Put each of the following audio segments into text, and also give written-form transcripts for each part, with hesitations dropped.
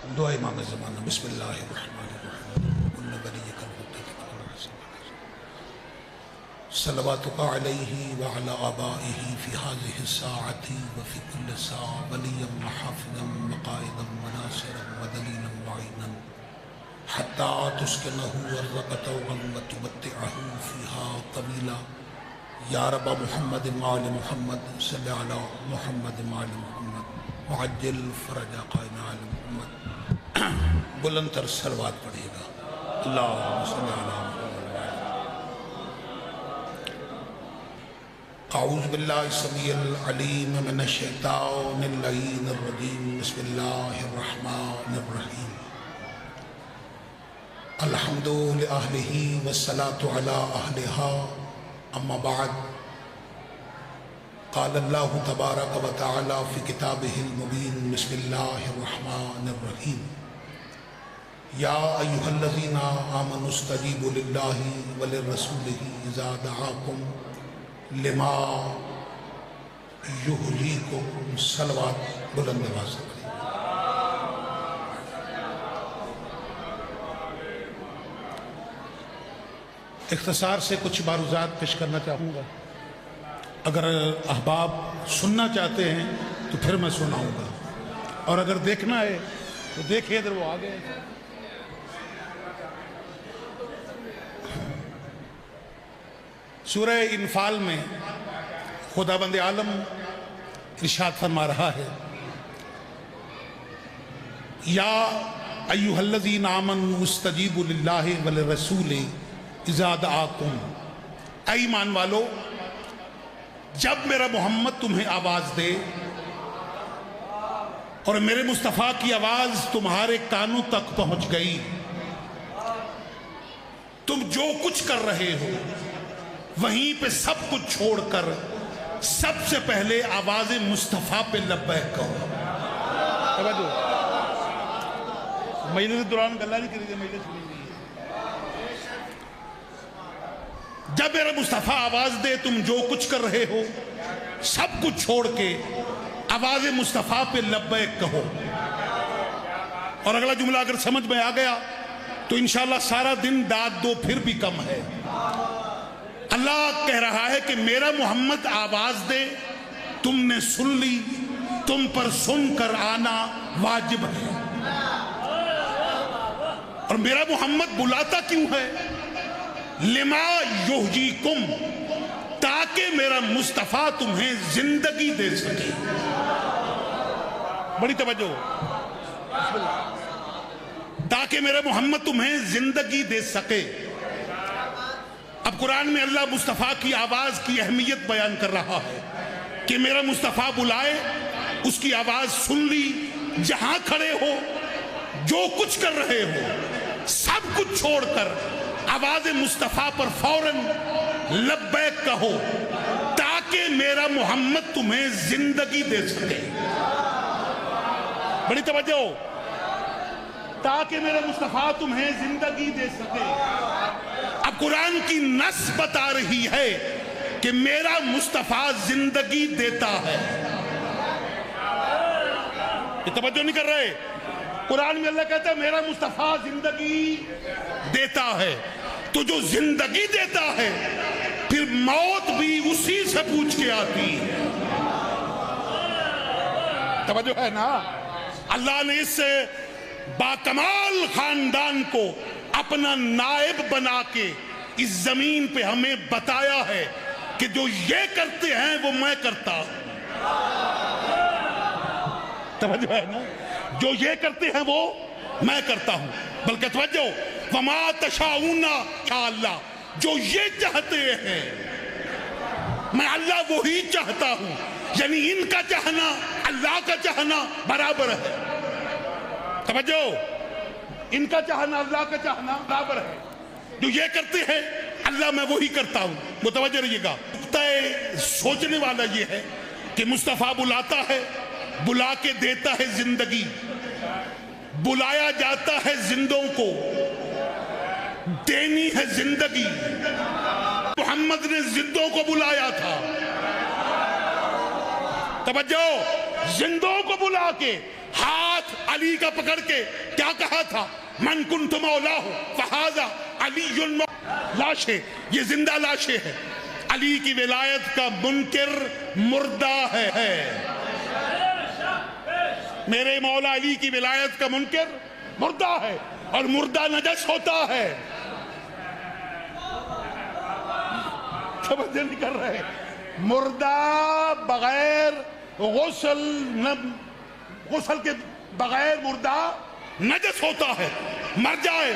دعا امام زمانہ بسم اللہ الرحمن الرحیم کل بری صلواتک علیہ وعلی آبائہ فی هذه الساعة وفی کل ساعة ولیا وحافظا وقائدا وناصرا ودلیلا وعینا حتی تسکنہ ارضک وتمتعہ فیہا طویلا یا رب محمد وآل محمد صلی علی محمد وآل محمد وعجل فرج قائم آل محمد بلند تر صلوات پڑھے گا اللہم صلی علی محمد اعوذ باللہ السمیع العلیم من الشیطان اللعین الرجیم بسم اللہ الرحمن الرحیم الحمد لأہلہ والصلاة علی اہلہا اما بعد قال اللہ تبارک و تعالی فی کتابہ المبین بسم اللہ الرحمن الرحیم یا ایہا الذین آمنوا استجیبوا للہ وللرسولہ اذا دعاکم لما یحییکم صلوات بلند آواز سے پڑھیں۔ اختصار سے کچھ معروضات پیش کرنا چاہوں گا، اگر احباب سننا چاہتے ہیں تو پھر میں سناؤں گا، اور اگر دیکھنا ہے تو دیکھیں ادھر وہ آگے ہیں۔ سورہ انفال میں خداوند عالم ارشاد فرما رہا ہے یا ایھا الذین آمنوا استجیبوا للہ وللرسول اذا دعاکم، اے ایمان والو جب میرا محمد تمہیں آواز دے اور میرے مصطفیٰ کی آواز تمہارے کانوں تک پہنچ گئی، تم جو کچھ کر رہے ہو وہیں پہ سب کچھ چھوڑ کر سب سے پہلے آواز مصطفیٰ پہ لبیک کہو۔ توجہ، مجلس دوران گلہ نہیں کری تھی، مجلس سنی نہیں ہے۔ جب میرا مصطفیٰ آواز دے تم جو کچھ کر رہے ہو سب کچھ چھوڑ کے آواز مصطفیٰ پہ لبیک کہو۔ اور اگلا جملہ اگر سمجھ میں آ گیا تو انشاءاللہ سارا دن داد دو پھر بھی کم ہے۔ اللہ کہہ رہا ہے کہ میرا محمد آواز دے، تم نے سن لی، تم پر سن کر آنا واجب ہے۔ اور میرا محمد بلاتا کیوں ہے؟ لما یحییکم، تاکہ میرا مصطفیٰ تمہیں زندگی دے سکے۔ بڑی توجہ، تاکہ میرا محمد تمہیں زندگی دے سکے۔ اب قرآن میں اللہ مصطفیٰ کی آواز کی اہمیت بیان کر رہا ہے کہ میرا مصطفیٰ بلائے، اس کی آواز سن لی، جہاں کھڑے ہو جو کچھ کر رہے ہو سب کچھ چھوڑ کر آواز مصطفیٰ پر فوراً لبیک کہو، تاکہ میرا محمد تمہیں زندگی دے سکے۔ بڑی توجہ، تاکہ میرا مصطفیٰ تمہیں زندگی دے سکے۔ اب قرآن کی نص بتا رہی ہے کہ میرا مصطفیٰ زندگی دیتا ہے۔ یہ توجہ نہیں کر رہے؟ قرآن میں اللہ کہتا ہے میرا مصطفیٰ زندگی دیتا ہے، تو جو زندگی دیتا ہے پھر موت بھی اسی سے پوچھ کے آتی ہے۔ توجہ ہے نا؟ اللہ نے اس باکمال خاندان کو اپنا نائب بنا کے اس زمین پہ ہمیں بتایا ہے کہ جو یہ کرتے ہیں وہ میں کرتا ہوں۔ توجہ ہے نا؟ جو یہ کرتے ہیں وہ میں کرتا ہوں، بلکہ توجہ، وما تشاؤون یا اللہ، جو یہ چاہتے ہیں میں اللہ وہی چاہتا ہوں، یعنی ان کا چاہنا اللہ کا چاہنا برابر ہے۔ توجہ، ان کا چاہنا اللہ کا چاہنا برابر ہے، جو یہ کرتے ہیں اللہ میں وہی کرتا ہوں۔ متوجہ رہیے گا، نقطہ سوچنے والا یہ ہے کہ مصطفیٰ بلاتا ہے، بلا کے دیتا ہے زندگی، بلایا جاتا ہے زندوں کو، دینی ہے زندگی۔ محمد نے زندوں کو بلایا تھا، توجہ، زندوں کو بلا کے ہاتھ علی کا پکڑ کے کیا کہا تھا؟ من کنت مولاہ فہذا علی لاشیں، یہ زندہ لاشیں ہیں. علی کی ولایت کا منکر مردہ ہے. میرے مولا علی کی ولایت کا منکر مردہ ہے، اور مردہ نجس ہوتا ہے. توجہ نہیں کر رہے. مردہ بغیر غسل کے بغیر مردہ نجس ہوتا ہے. مر جائے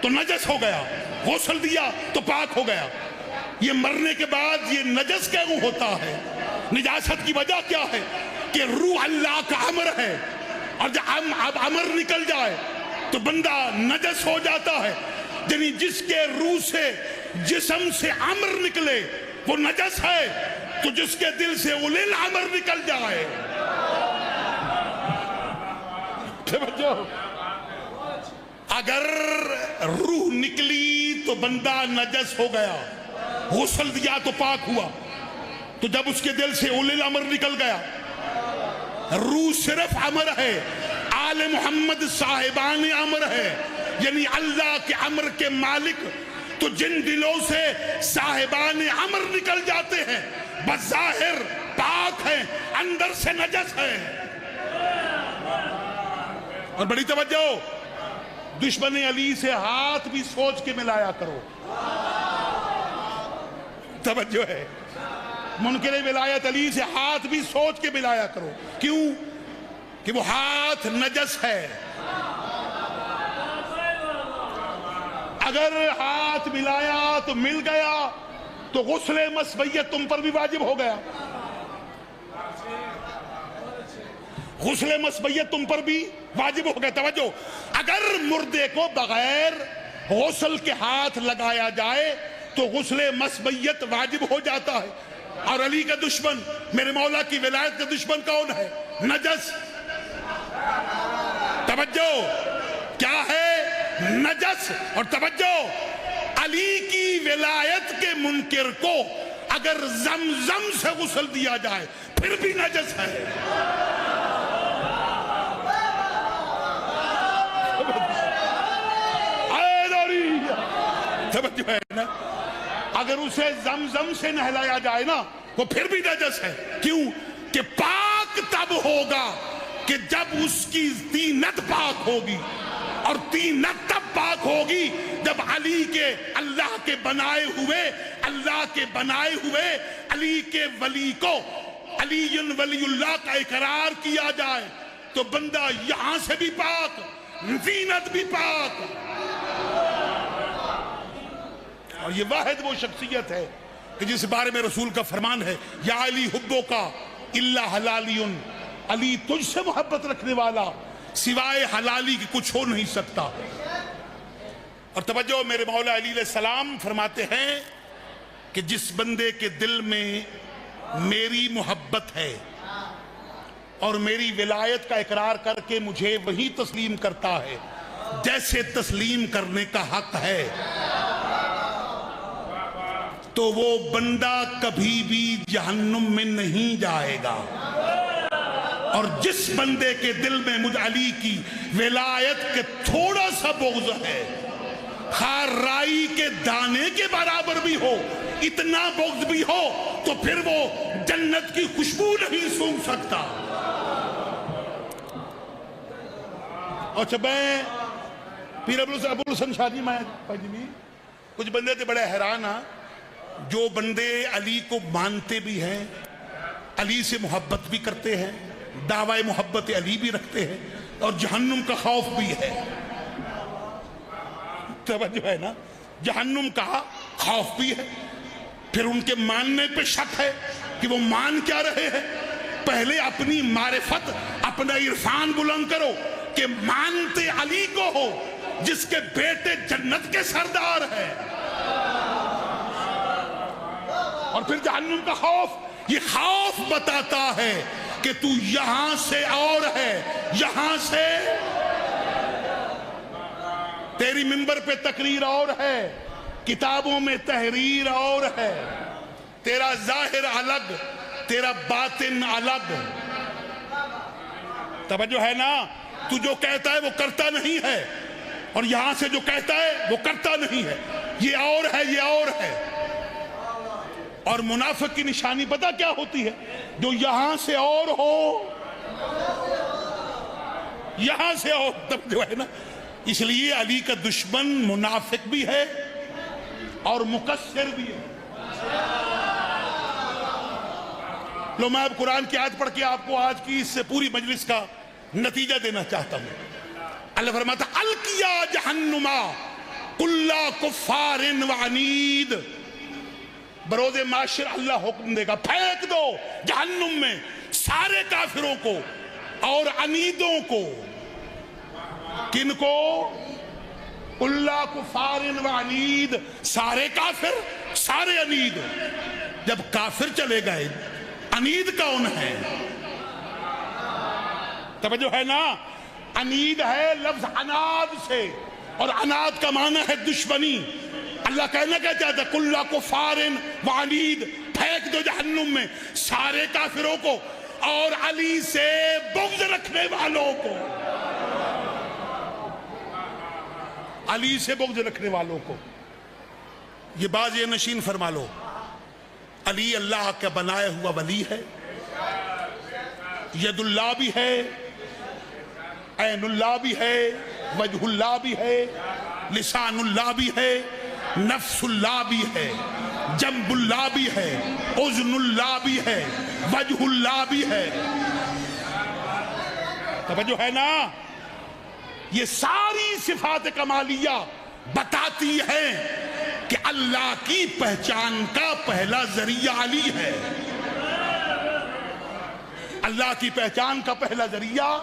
تو نجس ہو گیا، غسل دیا تو پاک ہو گیا. یہ مرنے کے بعد یہ نجس کیوں ہوتا ہے؟ نجاست کی وجہ کیا ہے؟ کہ روح اللہ کا امر ہے، اور جب اب امر نکل جائے تو بندہ نجس ہو جاتا ہے. یعنی جس کے روح سے، جسم سے امر نکلے وہ نجس ہے، تو جس کے دل سے اولل الامر نکل جائے. اگر روح نکلی تو بندہ نجس ہو گیا، غسل دیا تو پاک ہوا. تو جب اس کے دل سے اولل الامر نکل گیا، روح صرف امر ہے، آل محمد صاحبان امر ہے، یعنی اللہ کے امر کے مالک. تو جن دلوں سے صاحبان امر نکل جاتے ہیں بظاہر پاک ہیں، اندر سے نجس ہیں. اور بڑی توجہ، دشمن علی سے ہاتھ بھی سوچ کے ملایا کرو. توجہ ہے. منکر ولایت علی سے ہاتھ بھی سوچ کے ملایا کرو. کیوں؟ کہ وہ ہاتھ نجس ہے. اگر ہاتھ ملایا تو مل گیا تو غسل مسبیت تم پر بھی واجب ہو گیا. غسل مسبیت تم پر بھی واجب ہو گیا. توجہ، اگر مردے کو بغیر غسل کے ہاتھ لگایا جائے تو غسل مسبیت واجب ہو جاتا ہے. اور علی کا دشمن، میرے مولا کی ولایت کا دشمن کون ہے؟ نجس. توجہ، کیا ہے؟ نجس. اور توجہ، علی کی ولایت کے منکر کو اگر زمزم سے غسل دیا جائے پھر بھی نجس ہے. توجہ ہے نا. اگر اسے زمزم سے نہلایا جائے نا وہ پھر بھی نجس ہے. کیوں؟ کہ پاک تب ہوگا کہ جب اس کی طینت پاک ہوگی، اور طینت تب پاک ہوگی جب علی کے اللہ کے بنائے ہوئے علی کے ولی کو علی ولی اللہ کا اقرار کیا جائے تو بندہ یہاں سے بھی پاک، طینت بھی پاک. اور یہ واحد وہ شخصیت ہے کہ جس بارے میں رسول کا فرمان ہے، یا علی حبو کا اللہ حلالی، علی تجھ سے محبت رکھنے والا سوائے حلالی کی کچھ ہو نہیں سکتا. اور توجہ، میرے مولا علی علیہ السلام فرماتے ہیں کہ جس بندے کے دل میں میری محبت ہے اور میری ولایت کا اقرار کر کے مجھے وہی تسلیم کرتا ہے جیسے تسلیم کرنے کا حق ہے، تو وہ بندہ کبھی بھی جہنم میں نہیں جائے گا. اور جس بندے کے دل میں مجھ علی کی ولایت کے تھوڑا سا بغض ہے، خار رائی کے دانے کے برابر بھی ہو، اتنا بغض بھی ہو، تو پھر وہ جنت کی خوشبو نہیں سونگھ سکتا. اچھا، میں پیر ابو الحسن شاہ جی، میں کچھ بندے تھے بڑے حیران ہاں، جو بندے علی کو مانتے بھی ہیں، علی سے محبت بھی کرتے ہیں، دعوی محبت علی بھی رکھتے ہیں، اور جہنم کا خوف بھی ہے. توجہ ہے نا، جہنم کا خوف بھی ہے. پھر ان کے ماننے پہ شک ہے کہ وہ مان کیا رہے ہیں. پہلے اپنی معرفت، اپنا عرفان بلند کرو کہ مانتے علی کو ہو جس کے بیٹے جنت کے سردار ہیں. اور پھر جہنم کا خوف، یہ خوف بتاتا ہے کہ تو یہاں سے اور ہے، یہاں سے تیری منبر پہ تقریر اور ہے، کتابوں میں تحریر اور ہے، تیرا ظاہر الگ، تیرا باطن الگ. توجہ ہے نا. تو جو کہتا ہے وہ کرتا نہیں ہے، اور یہاں سے جو کہتا ہے وہ کرتا نہیں ہے، یہ اور ہے، یہ اور ہے۔ اور منافق کی نشانی پتہ کیا ہوتی ہے؟ جو یہاں سے اور ہو، یہاں سے اور، تب جو ہے نا۔ اس لیے علی کا دشمن منافق بھی ہے اور مقصر بھی ہے۔ لو میں اب قرآن کی آیت پڑھ کے آپ کو آج کی اس سے پوری مجلس کا نتیجہ دینا چاہتا ہوں۔ اللہ فرماتا القیا جہنما کل کفار وعنید، بروز معاشر اللہ حکم دے گا پھینک دو جہنم میں سارے کافروں کو اور عنیدوں کو۔ کن کو؟ کل کفار وعنید، سارے کافر سارے عنید۔ جب کافر چلے گئے، عنید کون ہے؟ توجہ ہے نا، عنید ہے لفظ عناد سے، اور عناد کا معنی ہے دشمنی۔ اللہ کہنا کیا چاہتا ہے؟ کل کفار وعنید، پھینک دو جہنم میں سارے کافروں کو اور علی سے بغض رکھنے والوں کو، علی سے بغض رکھنے والوں کو۔ یہ باز یہ نشین فرما لو، علی اللہ کا بنایا ہوا ولی ہے، ید اللہ بھی ہے، عین اللہ بھی ہے، وجہ اللہ بھی ہے، لسان اللہ بھی ہے، نفس اللہ بھی ہے، جنب اللہ بھی ہے، اذن اللہ بھی ہے، وجہ اللہ بھی ہے۔ توجہ ہے نا، یہ ساری صفات کمالیہ بتاتی ہے کہ اللہ کی پہچان کا پہلا ذریعہ علی ہے۔ اللہ کی پہچان کا پہلا ذریعہ،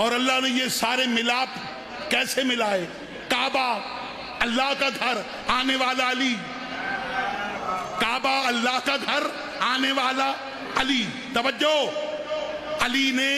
اور اللہ نے یہ سارے ملاپ کیسے ملائے؟ کعبہ اللہ کا گھر، آنے والا علی، کعبہ اللہ کا گھر، آنے والا علی۔ توجہ، علی نے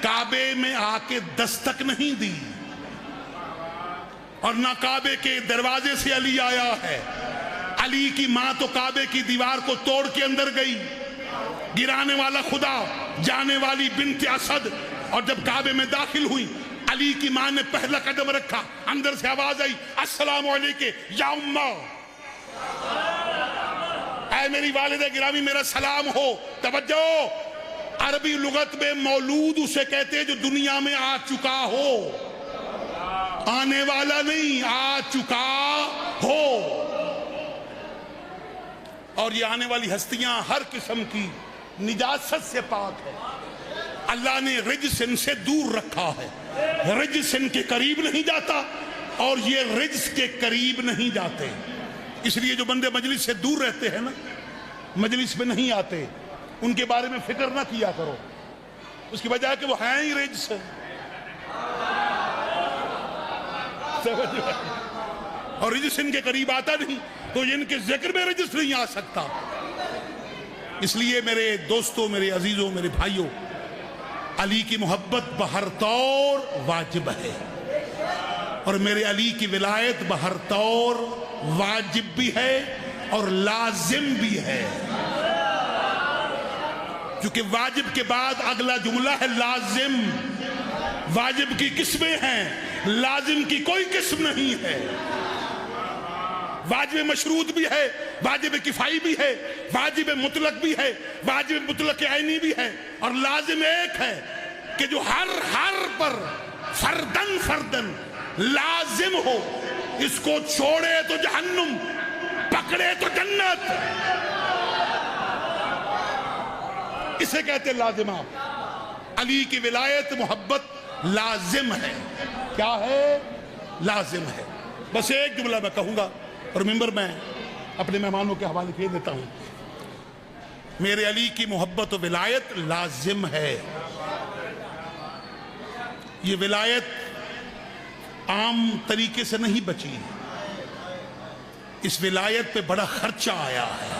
کعبے میں آ کے دستک نہیں دی، اور نہ کعبے کے دروازے سے علی آیا ہے۔ علی کی ماں تو کعبے کی دیوار کو توڑ کے اندر گئی، گرانے والا خدا، جانے والی بنت اسد، اور جب کعبے میں داخل ہوئی، علی کی ماں نے پہلا قدم رکھا، اندر سے آواز آئی السلام علیکم یا اماں، اے میری والدہ گرامی میرا سلام ہو۔ توجہ، عربی لغت میں مولود اسے کہتے ہیں جو دنیا میں آ چکا ہو، آنے والا نہیں، آ چکا ہو۔ اور یہ آنے والی ہستیاں ہر قسم کی نجاست سے پاک ہے، اللہ نے رجس ان سے دور رکھا ہے، رجس ان کے قریب نہیں جاتا اور یہ رجس کے قریب نہیں جاتے۔ اس لیے جو بندے مجلس سے دور رہتے ہیں نا، مجلس میں نہیں آتے، ان کے بارے میں فکر نہ کیا کرو، اس کی وجہ ہے کہ وہ ہیں ہی رجس۔ اور رجس ان کے قریب آتا نہیں تو ان کے ذکر میں رجس نہیں آ سکتا۔ اس لیے میرے دوستوں، میرے عزیزوں، میرے بھائیوں، علی کی محبت بہر طور واجب ہے، اور میرے علی کی ولایت بہر طور واجب بھی ہے اور لازم بھی ہے، کیونکہ واجب کے بعد اگلا جملہ ہے لازم۔ واجب کی قسمیں ہیں، لازم کی کوئی قسم نہیں ہے۔ واجب مشروط بھی ہے، واجب کفائی بھی ہے، واجب مطلق بھی ہے، واجب مطلق عینی بھی ہے، اور لازم ایک ہے کہ جو ہر پر فردن فردن لازم ہو، اس کو چھوڑے تو جہنم، پکڑے تو جنت، اسے کہتے لازمہ۔ علی کی ولایت محبت لازم ہے۔ کیا ہے؟ لازم ہے۔ بس ایک جملہ میں کہوں گا اور ممبر میں اپنے مہمانوں کے حوالے کیے دیتا ہوں، میرے علی کی محبت و ولایت لازم ہے۔ یہ ولایت عام طریقے سے نہیں بچی، اس ولایت پہ بڑا خرچہ آیا ہے۔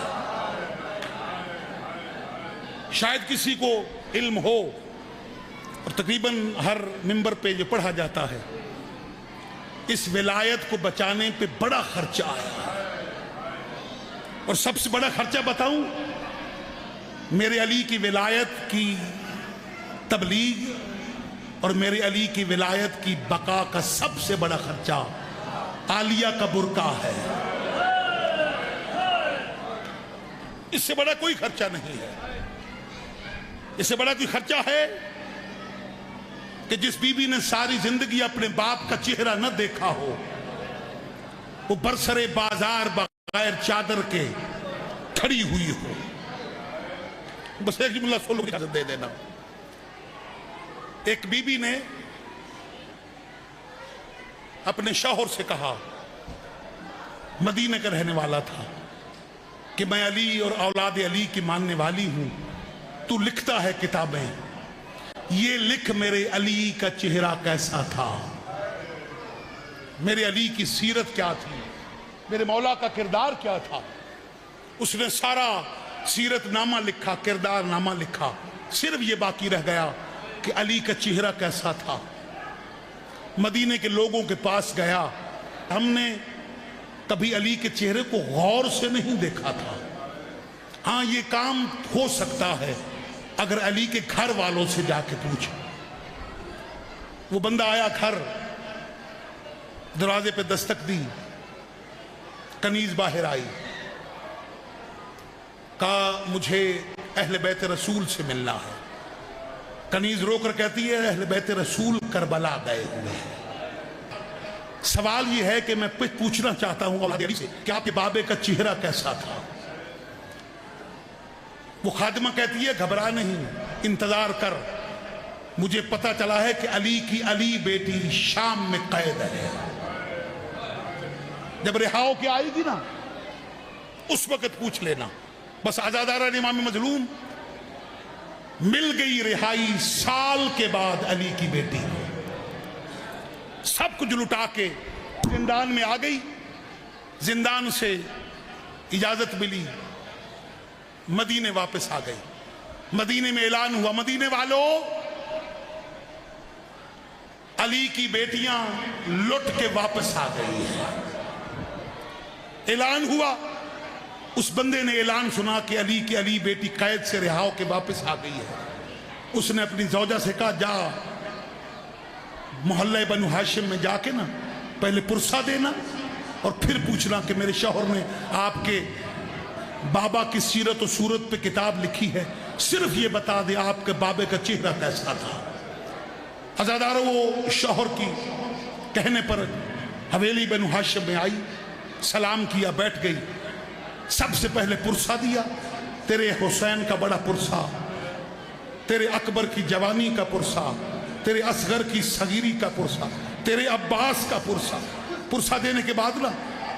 شاید کسی کو علم ہو، اور تقریباً ہر ممبر پہ یہ پڑھا جاتا ہے، اس ولایت کو بچانے پہ بڑا خرچہ آیا، اور سب سے بڑا خرچہ بتاؤں، میرے علی کی ولایت کی تبلیغ اور میرے علی کی ولایت کی بقا کا سب سے بڑا خرچہ عالیہ کا برقع ہے. اس سے بڑا کوئی خرچہ نہیں ہے. اس سے بڑا کوئی خرچہ ہے کہ جس بی بی نے ساری زندگی اپنے باپ کا چہرہ نہ دیکھا ہو، وہ برسر بازار بغیر چادر کے کھڑی ہوئی ہو. بس ایک جملہ سولو کی اجازت دے دینا. ایک بی بی نے اپنے شوہر سے کہا، مدینہ کا رہنے والا تھا، کہ میں علی اور اولاد علی کی ماننے والی ہوں. تو لکھتا ہے کتابیں، یہ لکھ میرے علی کا چہرہ کیسا تھا، میرے علی کی سیرت کیا تھی، میرے مولا کا کردار کیا تھا. اس نے سارا سیرت نامہ لکھا، کردار نامہ لکھا. صرف یہ باقی رہ گیا کہ علی کا چہرہ کیسا تھا. مدینہ کے لوگوں کے پاس گیا، ہم نے کبھی علی کے چہرے کو غور سے نہیں دیکھا تھا. ہاں یہ کام ہو سکتا ہے اگر علی کے گھر والوں سے جا کے پوچھیں. وہ بندہ آیا گھر، دروازے پہ دستک دی، کنیز باہر آئی، کہا مجھے اہل بیت رسول سے ملنا ہے. کنیز رو کر کہتی ہے اہل بیت رسول کربلا گئے ہوئے ہیں. سوال یہ ہے کہ میں پوچھنا چاہتا ہوں اولاد علی سے کہ آپ کے بابے کا چہرہ کیسا تھا. وہ خادمہ کہتی ہے گھبرا نہیں، انتظار کر، مجھے پتا چلا ہے کہ علی کی علی بیٹی شام میں قید ہے. جب رہا ہو کے آئے گی نا اس وقت پوچھ لینا. بس عزادارہ امام مظلوم مل گئی رہائی سال کے بعد علی کی بیٹی، سب کچھ لٹا کے زندان میں آ گئی. زندان سے اجازت ملی، مدینے واپس آ گئی. مدینے میں اعلان ہوا، مدینے والوں علی کی بیٹیاں لٹ کے واپس آ گئی ہیں. اعلان ہوا، اس بندے نے اعلان سنا کہ علی کی علی بیٹی قید سے رہا ہو کے واپس آ گئی ہے. اس نے اپنی زوجہ سے کہا جا محلہ بنو ہاشم میں جا کے نا پہلے پرسہ دینا اور پھر پوچھنا کہ میرے شوہر نے آپ کے بابا کی سیرت و صورت پہ کتاب لکھی ہے، صرف یہ بتا دے آپ کے بابے کا چہرہ کیسا تھا. عزادارہ وہ شوہر کی کہنے پر حویلی بنو ہاشم میں آئی، سلام کیا، بیٹھ گئی. سب سے پہلے پرسہ دیا، تیرے حسین کا بڑا پرسہ، تیرے اکبر کی جوانی کا پرسہ، تیرے اصغر کی صغیری کا پرسہ، تیرے عباس کا پرسہ. پرسہ دینے کے بعد نا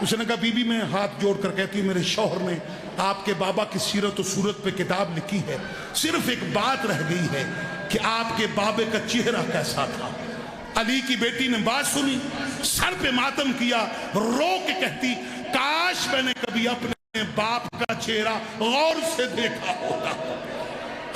اس نے کہا بی بی میں ہاتھ جوڑ کر کہتی ہوں میرے شوہر نے آپ کے بابا کی سیرت و صورت پہ کتاب لکھی ہے، صرف ایک بات رہ گئی ہے کہ آپ کے بابے کا چہرہ کیسا تھا. علی کی بیٹی نے بات سنی، سر پہ ماتم کیا، رو کے کہتی کاش میں نے کبھی اپنے باپ کا چہرہ غور سے دیکھا ہوتا.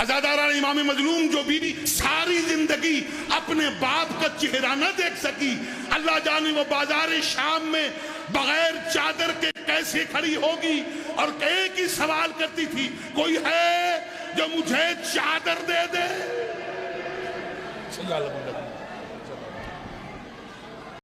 عزادارہ امام مظلوم جو بیوی ساری زندگی اپنے باپ کا چہرہ نہ دیکھ سکی، اللہ جانے وہ بازار شام میں بغیر چادر کے کیسے کھڑی ہوگی. اور ایک ہی سوال کرتی تھی، کوئی ہے جو مجھے چادر دے دے.